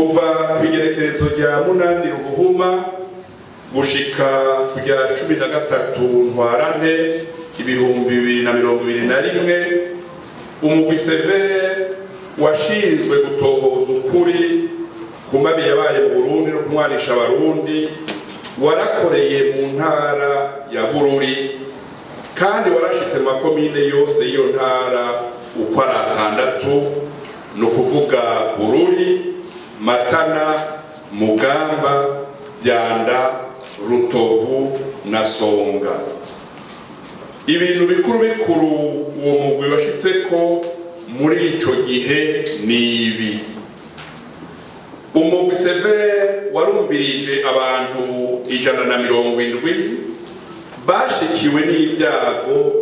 kuva kw'igerekerezo rya munani Ruhuhuma gushika kugera 13 Ntwarante 2021 umugwi severe washinzwe gutohoza ukuri ku mabi yabaye mu Burundi no kumwanisha abarundi warakoreye mu ntara ya Bururi kandi warashitse mu makomine yose iyo ntara uko ari 6 no kuvuga Bururi, Matana, Mugamba, Vyanda, Rutovu na Songa. Ibintu bikuru bikuru uwo mugwi washitseko muri ico gihe nibi: umugwi severe warumvirije abantu 170 bashikiwe n'ibyago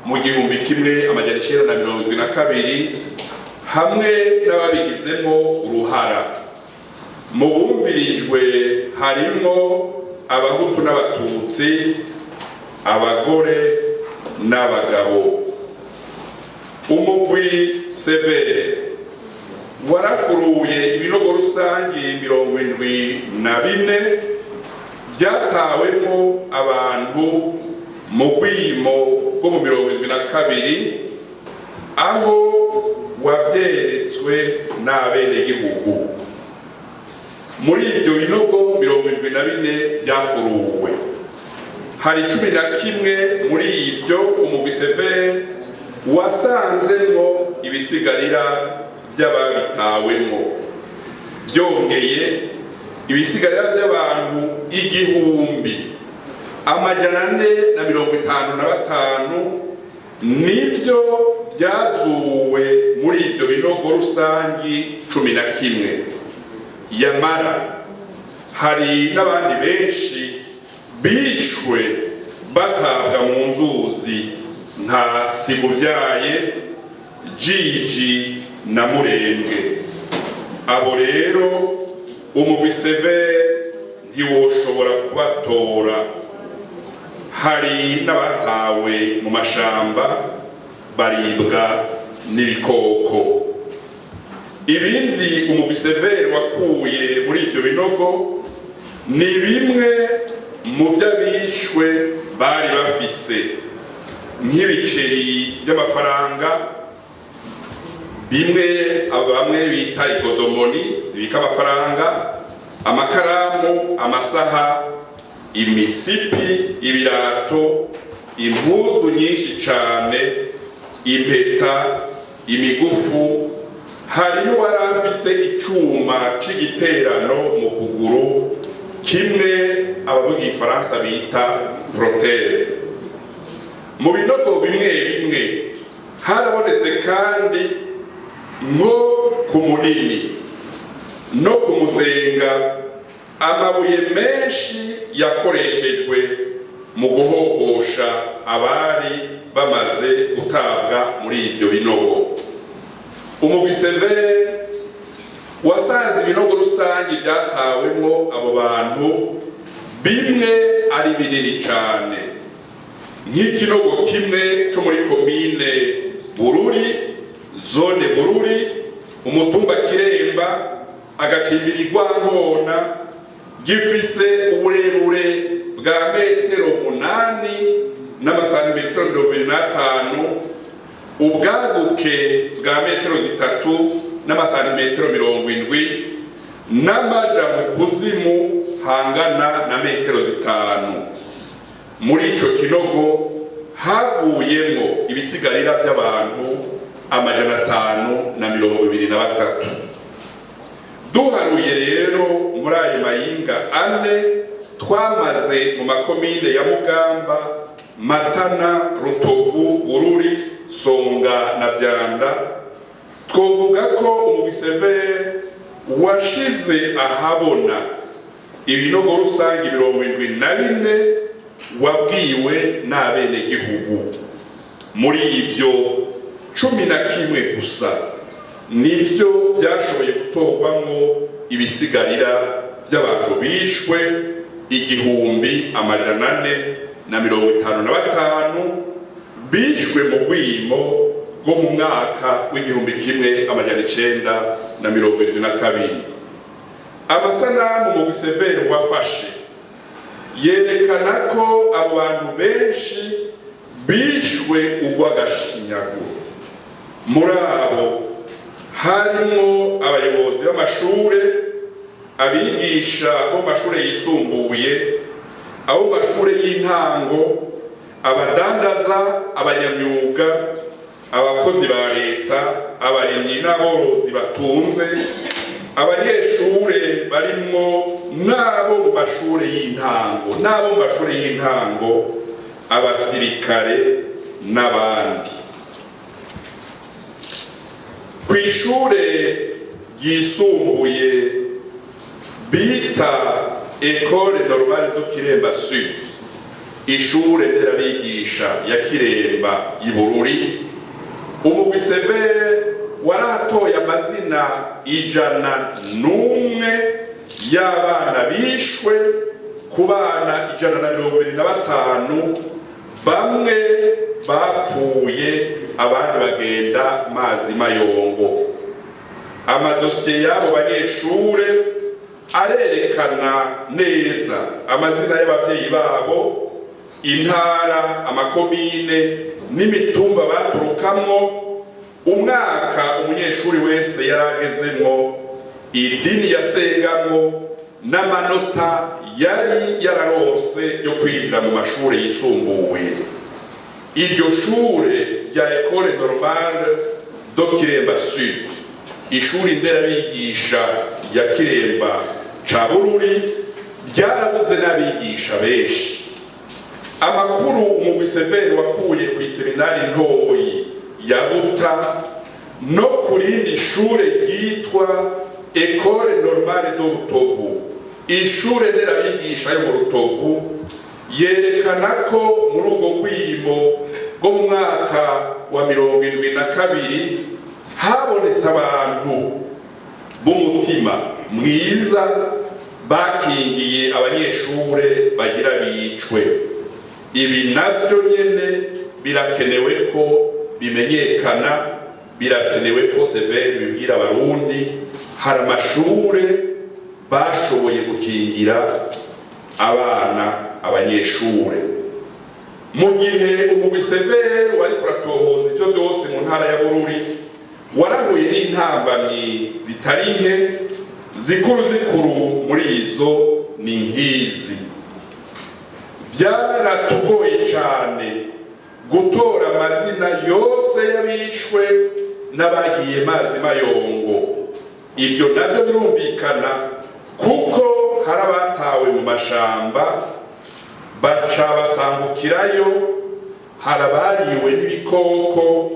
mu 1972 hamwe n'ababigizemo uruhara. Mu bumvirijwe harimo abahutu n'abatutsi, abagore n'abagabo. Umugwi severe warafuruye ibinogo rusangi 74 vyatawemo abantu mu rwimo rwo mu 72 aho wavyeretswe n'abenegihugu. Muri ivyo binogo 74 vyafuruwe hari 11 muri ivyo umugwi severe wasanzemwo ibisigarira vy'ababitawemwo. Vyongeye ibisigarira by'abantu 1455 nivyo vyazuwe muri ivyo binogo rusangi 11. Yamara hari n'abandi benshi bishwe batabwa mu nzuzi nka Simuvyaye, Jiji na Murembwe. Abo rero umugwi severe ntiwoshobora kubatora. Hari n'abatawe mu mashamba baribwa n'ibikoko. Ibindi umugwi severe wakuye muri ivyo binogo ni bimwe mu vy'abishwe bari bafise nk'ibiceri by'amafaranga bimwe bamwe bita igodomoni zibika amafaranga, amakaramu, amasaha, imisipi, ibirato, impuzu nyinshi cane, impeta, imigufu. Hari n'uwarafise icuma c'igiterano mu kuguru kimwe abavuga igifaransa bita prothèse. Mu binogo bimwe bimwe harabonetse kandi nko ku Munini no ku Muzenga amabuye menshi yakoreshejwe mu guhohosha abari bamaze gutabwa muri ivyo binogo. Umugwi severe wasanze ibinogo rusangi byatawemwo abo bantu bimwe ari binini cane, nk'ikinogo kimwe cyo muri komine Bururi, zone Bururi, umutumba Kiremba, agacimbiri Rwankona, gifise uburebure bwa metero 8 n'amasantimetero 25, ubwaguke bwa metero 3 n'amasantimetero 70, n'amaja mu kuzimu hangana na metero 5. Muri ico kinogo havuyemo ibisigarira by'abantu 523. Duharuye rero muri ayo mayinga 4 twamaze mu makomine ya Mugamba, Matana, Rutovu, Bururi, Songa na Vyanda, twovuga ko umugwi severe washize ahabona ibinogo rusangi 74 wabwiwe n'abenegihugu. Muri ivyo 11 gusa nivyo byashoboye gutorwamwo ibisigarira by'abantu bishwe 1455 bishwe mu rwimo rwo mu mwaka w'1972. amasanamu mu Severe wafashe yerekana ko abo bantu benshi bishwe urw'agashinyaguro. Muri abo harimo abayobozi b'amashure, abigisha bo mashure yisumbuye, abo mashure y'intango, abadandaza, abanyamyuga, abakozi ba leta, abarimyi n'aborozi batunze, abanyeshure barimo n'abo mu mashure y'intango, abasirikare n'abandi. Kw'ishure ryisumbuye bita École Normale de Kiremba Sud, ishure nderabigisha ya Kiremba i Bururi, umugwi Severe warahatoye amazina 101 y'abana bishwe ku bana 125, bamwe bapfuye abandi bagenda mazi mayongo. Amadosiye y'abo banyeshure arerekana neza amazina y'abavyeyi babo, intara, amakomine n'imitumba baturukamwo, umwaka umunyeshuri wese yaragezemwo, idini yasengamwo n'amanota yari yararose yo kwinjira mu mashure yisumbuye. Iryo shure rya École Normale de Kiremba Sud, ishuri nderabigisha ya Kiremba ca Bururi, ryarabuze n'abigisha benshi. Amakuru umugwi Severe wakuye ku iseminari ntoyi ya Buta no kurindi shure ryitwa École Normale de Rutovu, ishure nderabigisha yo mu Rutovu, yerekana ko muri ubwo bwimo bwo mu mwaka wa 72 habonetse abantu b'umutima mwiza bakingiye abanyeshure bagira bicwe. Ibi navyo nyene birakenewe ko bimenyekana, birakenewe ko Severe bibwira abarundi hari amashure bashoboye gukingira abanyeshure. Mu gihe umugwi Severe wari kuratohoza ivyo byose mu ntara ya Bururi, warahuye n'intambamyi zitari nke. Zikuru muri izo ni nkizi: vyaratugoye cane gutora amazina yose y'abishwe n'abagiye mazi mayongo. Ivyo navyo birumvikana kuko hari abatawe mu mashamba baca basangukirayo, hari abariwe n'ibikoko,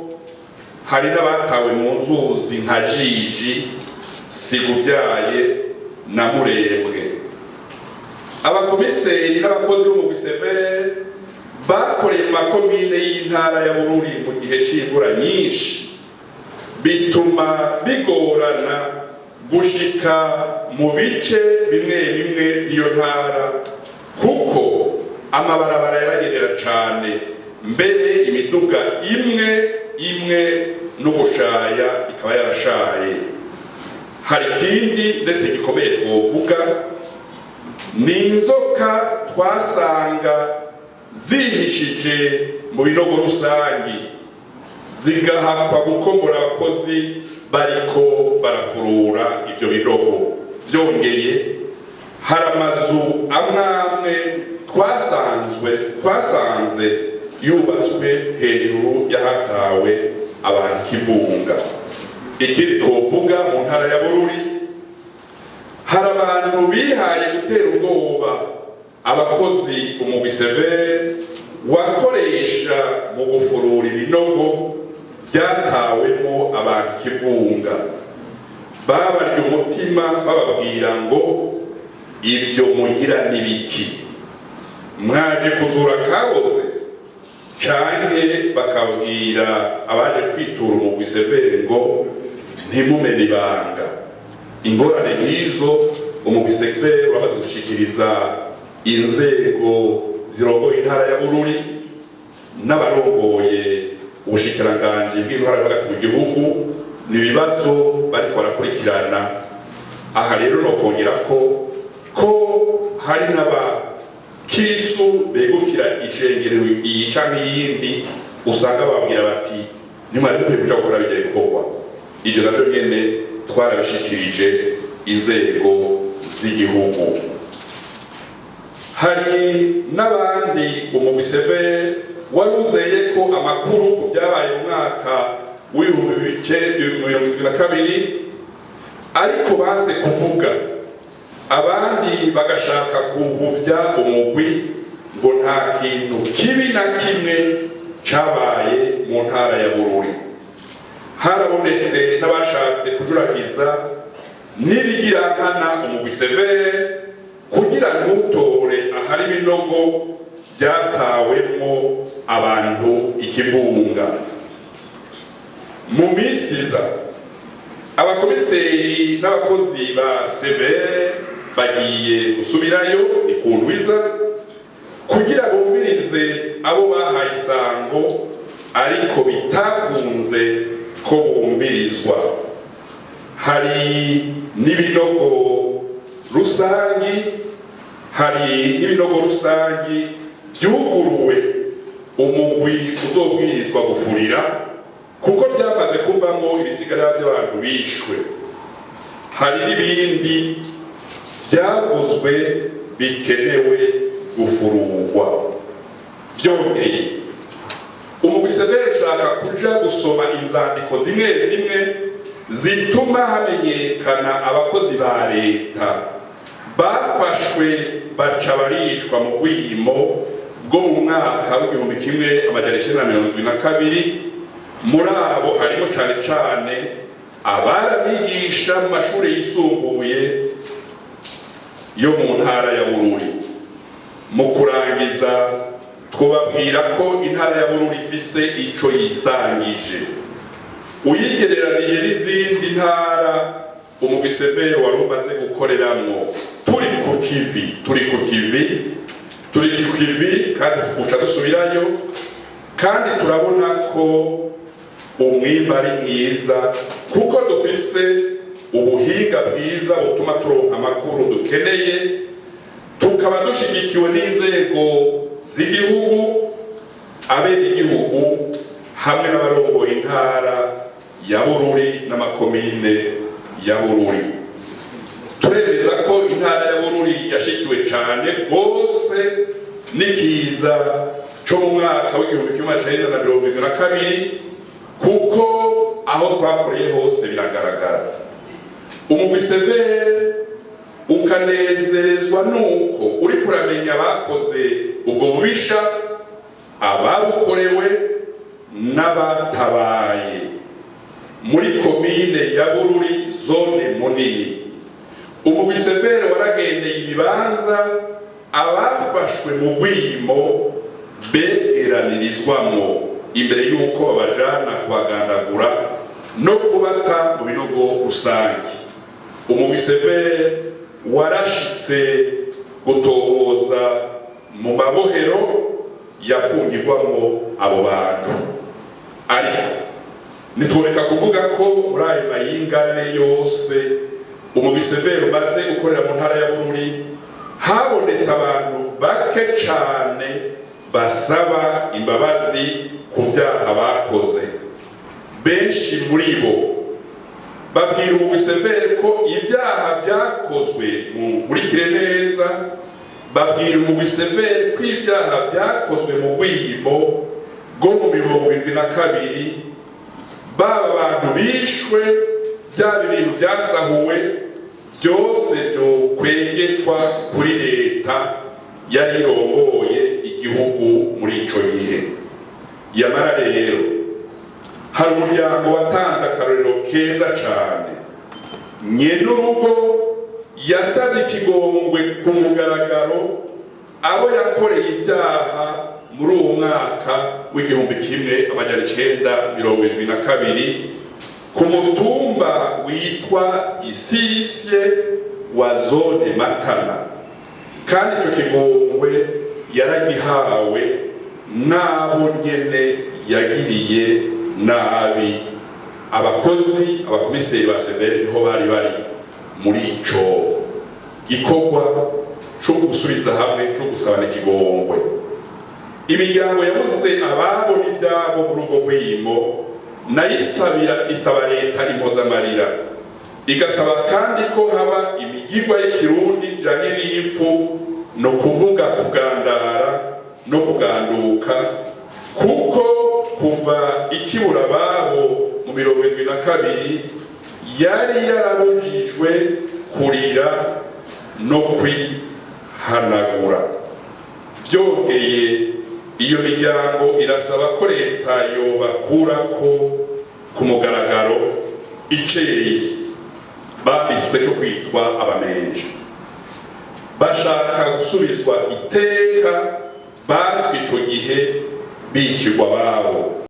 hari n'abatawe mu nzuzi nka Jiji, Siguvyaye na Murembwe. Abakomiseri n'abakozi b'umugwi Severe bakoreye mu makomine y'intara ya Bururi mu gihe c'imvura nyinshi, bituma bigorana gushika mu bice bimwe bimwe iyo ntara, kuko amabarabara yaragerera cane, mbere imiduga imwe n'ubushaya ikaba yarashaye. Hari ikindi ndetse gikomeye twovuga, ni inzoka twasanga zihishije mu binogo rusangi, zigahakwa gukomora abakozi bariko barafurura ivyo binogo. Vyongeye hari amazu amwe twasanze yubatswe hejuru y'ahatawe abantu kivunga. Ikindi twovuga mu ntara ya Bururi, hari abantu bihaye gutera ubwoba abakozi umugwi Severe wakoresha mu gufurura ibinogo vyatawemo abantu kivunga. Babarya umutima bababwira ngo ivyo mugira nibiki, mwaje kuzura kaboze? Canke bakabwira abaje kwitura umugwi Severe ngo ntimumene ibanga. Ingorane nk'izo umugwi Severe wamaze gushikiriza inzego zirongoye intara ya Bururi n'abarongoye ubushikiranganji bw'intwara hagati mu gihugu. Ni ibibazo bariko barakurikirana, aha rero nokongera ko hari n'abakristu begukira icengero iyi canke iyindi usanga babwira bati ntimwari mukwiye kuja gukora bijya bikorwa. Ivyo navyo nyene twarabishikirije inzego z'igihugu. Hari n'abandi umugwi severe waruzeye ko amakuru ku byabaye mu mwaka w'ibihumbi 2022 ariko base kuvuga, abandi bagashaka kuhuvya umugwi ngo nta kintu kibi na kimwe cabaye mu ntara ya Bururi. Harabonetse n'abashatse kujuragiza n'ibigirankana umugwi severe kugira ntutore ahari ibinogo byatawemwo abantu ikivunga. Mu misiza abakomiseri n'abakozi ba severe bagiye gusubirayo ikundwiza kugira bumvirize abo bahaye isango ariko bitakunze ko bumvirizwa. Hari n'ibinogo rusangi byuguruwe umugwi uzobwirizwa gufurira kuko byamaze kuvamo ibisigara by'abantu bishwe. Hari n'ibindi byaguzwe bikenewe gufururwa. Byongeye umugwi severe ushaka kuja gusoma inzandiko zimwe zimwe zituma hamenyekana abakozi ba leta bafashwe baca barishwa mu bwimo bwo mu mwaka w'igihumbi kimwe amajana 1972. Muri abo harimo cane cane abarabigisha mu mashuri yisumbuye yo mu ntara ya Bururi. Mu kurangiza twobabwira ko intara ya Bururi ifise ico yisangije uyigereranije n'izindi ntara umugwi severe wari umaze gukoreramwo. Turi ku kivi kandi tukuca dusubirayo, kandi turabona ko umwimbu ari mwiza kuko dufise ubuhinga bwiza butuma turonka amakuru dukeneye, tukaba dushigikiwe n'inzego z'igihugu, abenegihugu hamwe n'abarongoye intara ya Bururi n'amakomine ya Bururi. Turemeza ko intara ya Bururi yashikiwe cane rwose n'ikiza co mu mwaka w'igihumbi kimwe amajana 1972 kuko aho twakoreye hose biragaragara. Umugwi severe ukanezerezwa nuko uri kuramenya abakoze ubwo bubisha, ababukorewe n'abatabaye muri komine ya Bururi zone Munini. Umugwi severe waragendeye ibibanza abafashwe mu bwimo begeranirizwamo imbere y'uko babajana kubagandagura no kubata mu binogo rusange. Umugwi severe warashitse gutohoza mu mabohero yapfungirwamo abo bantu, ariko nitworeka kuvuga ko muri ayo mayingane yose umugwi severe umaze gukorera mu ntara ya Bururi habonetse abantu bake cane basaba imbabazi ku byaha bakoze. Benshi muri bo babwira umugwi severe ko ibyaha byakozwe mu nkurikire neza, babwira umugwi severe ko ibyaha byakozwe mu bwimo bwo mu 1972 baba abantu bishwe, byaba ibintu byasahuwe, byose byo kwegetwa kuri leta yari irongoye igihugu muri ico gihe. Yamara rero hari umuryango watanze akarorero keza cane. Nyenurugo yasabye ikigongwe ku mugaragaro abo yakoreye ibyaha muri uwo mwaka w'igihumbi kimwe amajana 1972 ku mutumba witwa Isisye wa zone Matana, kandi ico kigongwe yaragihawe n'abo nyene yagiriye nabi. Abakozi abakomiseri ba severe niho bari muri ico gikorwa cyo gusubiza hamwe, cyo gusabana ikigongwe. Imiryango yabuze ababo n'ibyabo muri ubwo bwimo nayo isaba leta impozamarira, igasaba kandi ko haba imigirwa y'ikirundi ijanye n'ipfu, no kuvuga kugandara no kuganduka, kuko kuva ikibura ababo mu 72 yari yarabujijwe kurira no kwihanagura. Byongeye iyo miryango irasaba ko leta yobakurako ku mugaragaro iceye babitswe cyo kwitwa abamenje, bashaka gusubizwa iteka batswe ico gihe bicirwa ababo.